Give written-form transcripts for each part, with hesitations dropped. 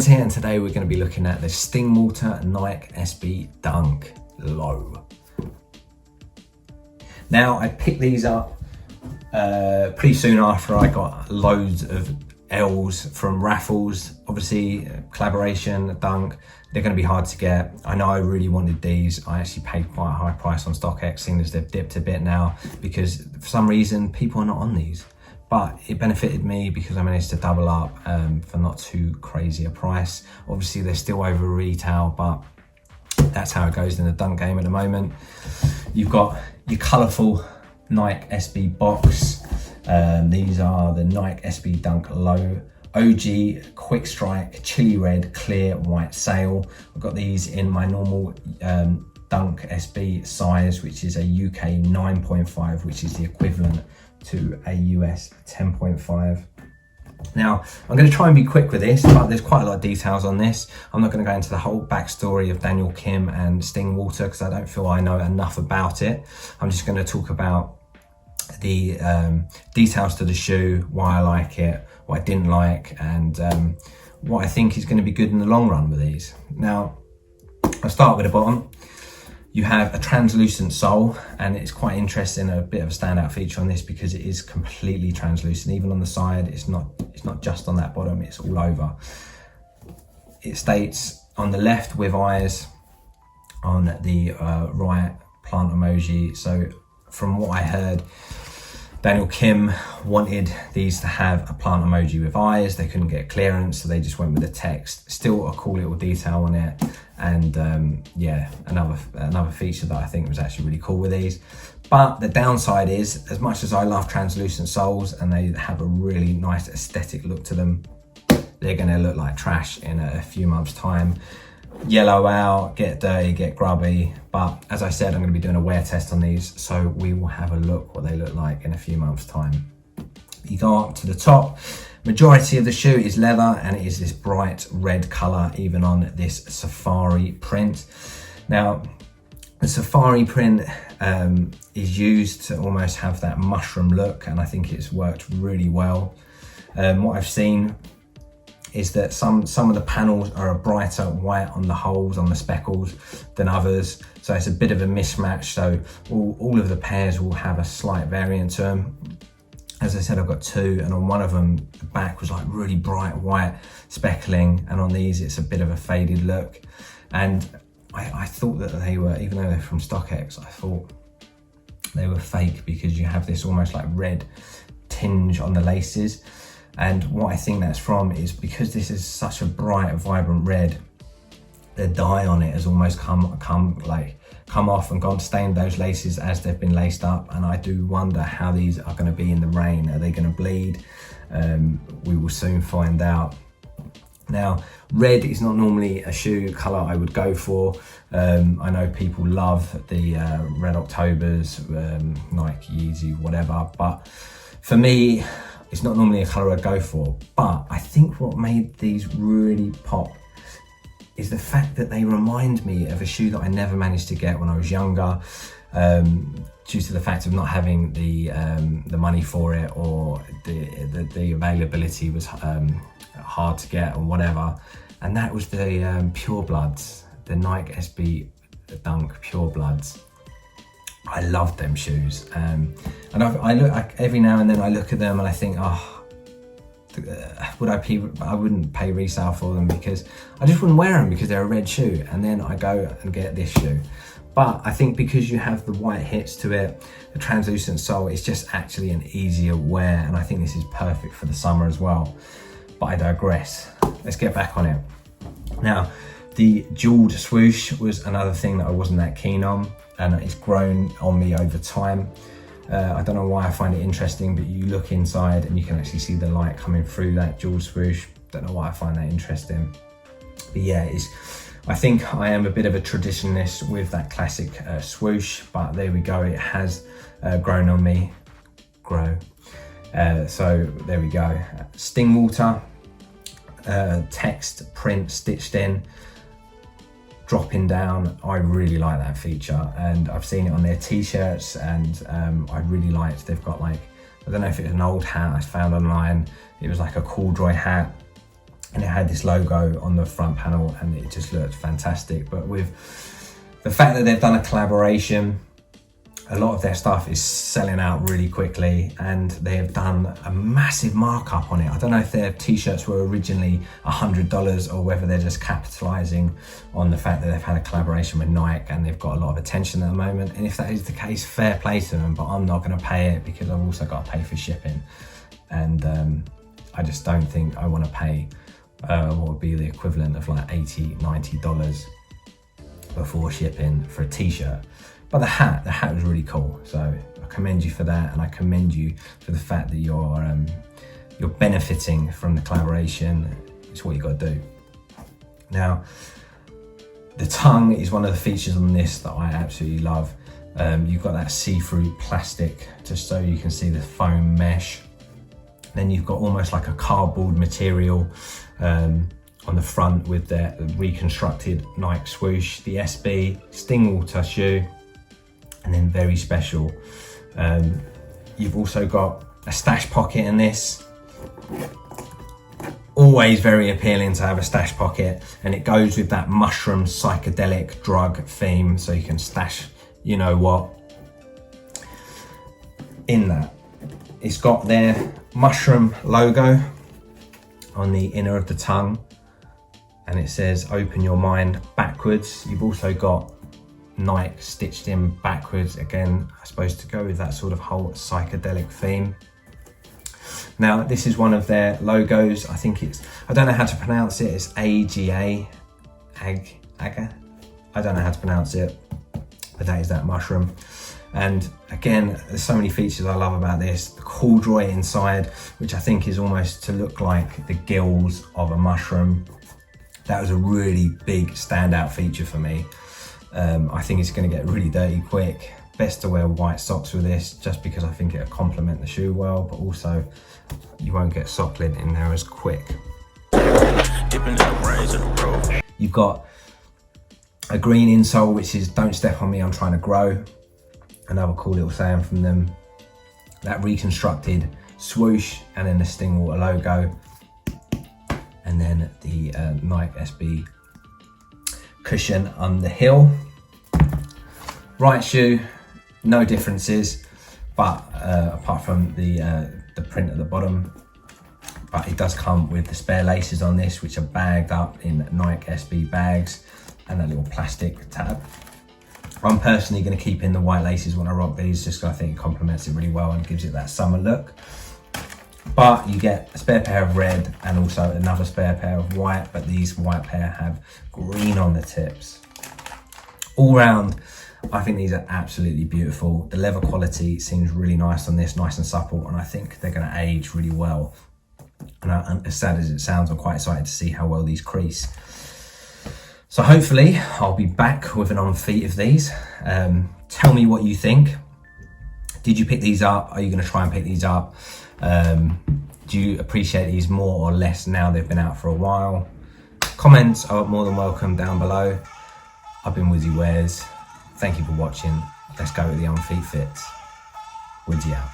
Thomas here, and today we're going to be looking at the Stingwater Nike SB Dunk Low. Now, I picked these up pretty soon after I got loads of L's from raffles. Obviously, collaboration, Dunk, they're going to be hard to get. I know I really wanted these. I actually paid quite a high price on StockX, seeing as they've dipped a bit now, because for some reason, people are not on these. But it benefited me because I managed to double up for not too crazy a price. Obviously, they're still over retail, but that's how it goes in the dunk game at the moment. You've got your colourful Nike SB box. These are the Nike SB Dunk Low OG Quick Strike Chili Red Clear White Sail. I've got these in my normal Dunk SB size, which is a UK 9.5, which is the equivalent to a US 10.5. Now, I'm going to try and be quick with this, but there's quite a lot of details on this. I'm not going to go into the whole backstory of Daniel Kim and Stingwater because I don't feel I know enough about it. I'm just going to talk about the details to the shoe, why I like it, what I didn't like, and what I think is going to be good in the long run with these. Now, I'll start with the bottom. You have a translucent sole, and it's quite interesting, a bit of a standout feature on this because it is completely translucent. Even on the side, it's not just on that bottom, it's all over. It states on the left with eyes, on the right plant emoji. So from what I heard, Daniel Kim wanted these to have a plant emoji with eyes. They couldn't get clearance, so they just went with the text. Still a cool little detail on it. And yeah, another feature that I think was actually really cool with these. But the downside is, as much as I love translucent soles and they have a really nice aesthetic look to them, they're gonna look like trash in a few months' time. Yellow out, get dirty, get grubby. But as I said, I'm gonna be doing a wear test on these, so we will have a look what they look like in a few months' time. You go up to the top. Majority of the shoe is leather, and it is this bright red color, even on this safari print. Now, the safari print is used to almost have that mushroom look, and I think it's worked really well. What I've seen is that some of the panels are a brighter white on the holes, on the speckles, than others. So it's a bit of a mismatch. So all of the pairs will have a slight variant to them. As I said, I've got two, and on one of them, the back was like really bright white speckling, and on these, it's a bit of a faded look. And I thought that they were, even though they're from StockX, I thought they were fake because you have this almost like red tinge on the laces. And what I think that's from is because this is such a bright, vibrant red, the dye on it has almost come off and gone stained those laces as they've been laced up. And I do wonder how these are going to be in the rain. Are they going to bleed? We will soon find out. Now, red is not normally a shoe colour I would go for. I know people love the Red Octobers, Nike, Yeezy, whatever, but for me, it's not normally a colour I'd go for. But I think what made these really pop is the fact that they remind me of a shoe that I never managed to get when I was younger, due to the fact of not having the money for it, or the availability was hard to get or whatever. And that was the Pure Bloods, the Nike SB Dunk Pure Bloods. I loved them shoes, and every now and then I look at them and I think, oh, I wouldn't pay resale for them because I just wouldn't wear them because they're a red shoe. And then I go and get this shoe. But I think because you have the white hits to it, the translucent sole, it's just actually an easier wear. And I think this is perfect for the summer as well. But I digress. Let's get back on it. Now, the jeweled swoosh was another thing that I wasn't that keen on, and it's grown on me over time. I don't know why I find it interesting, but you look inside and you can actually see the light coming through that jeweled swoosh. Don't know why I find that interesting. But yeah, I think I am a bit of a traditionalist with that classic swoosh, but there we go. It has grown on me. So there we go. Stingwater, text, print, stitched in, dropping down. I really like that feature, and I've seen it on their t-shirts, and I really liked, they've got like, I don't know if it's an old hat I found online, it was like a corduroy hat, and it had this logo on the front panel, and it just looked fantastic. But with the fact that they've done a collaboration, a lot of their stuff is selling out really quickly, and they have done a massive markup on it. I don't know if their t-shirts were originally $100 or whether they're just capitalizing on the fact that they've had a collaboration with Nike and they've got a lot of attention at the moment. And if that is the case, fair play to them, but I'm not going to pay it because I've also got to pay for shipping. And I just don't think I want to pay what would be the equivalent of like $80, $90 before shipping for a t-shirt. But the hat was really cool. So I commend you for that, and I commend you for the fact that you're benefiting from the collaboration. It's what you got to do. Now, the tongue is one of the features on this that I absolutely love. You've got that see-through plastic just so you can see the foam mesh. Then you've got almost like a cardboard material on the front with the reconstructed Nike swoosh, the SB Stingwater shoe, and then very special, you've also got a stash pocket in this. Always very appealing to have a stash pocket, and it goes with that mushroom psychedelic drug theme, so you can stash you know what in that. It's got their mushroom logo on the inner of the tongue, and it says open your mind backwards. You've also got Nike stitched in backwards, again I suppose to go with that sort of whole psychedelic theme. Now this is one of their logos. I think it's, I don't know how to pronounce it, it's AGA, AGA, I don't know how to pronounce it, but that is that mushroom. And again, there's so many features I love about this. The corduroy inside, which I think is almost to look like the gills of a mushroom. That was a really big standout feature for me. I think it's going to get really dirty quick. Best to wear white socks with this, just because I think it'll complement the shoe well, but also you won't get sock lint in there as quick. You've got a green insole, which is don't step on me, I'm trying to grow. Another cool little saying from them. That reconstructed swoosh, and then the Stingwater logo, and then the Nike SB cushion on the heel. Right shoe, no differences, but apart from the print at the bottom. But it does come with the spare laces on this, which are bagged up in Nike SB bags, and that little plastic tab. I'm personally going to keep in the white laces when I rock these, just because I think it complements it really well and gives it that summer look. But you get a spare pair of red and also another spare pair of white, but these white pair have green on the tips. All round, I think these are absolutely beautiful. The leather quality seems really nice on this, nice and supple, and I think they're going to age really well. And as sad as it sounds, I'm quite excited to see how well these crease. So hopefully I'll be back with an on feet of these. Tell me what you think. Did you pick these up? Are you going to try and pick these up? Do you appreciate these more or less now they've been out for a while? Comments are more than welcome down below. I've been Wizzy Wears. Thank you for watching. Let's go with the on feet fits. Wizzy out.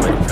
Bye.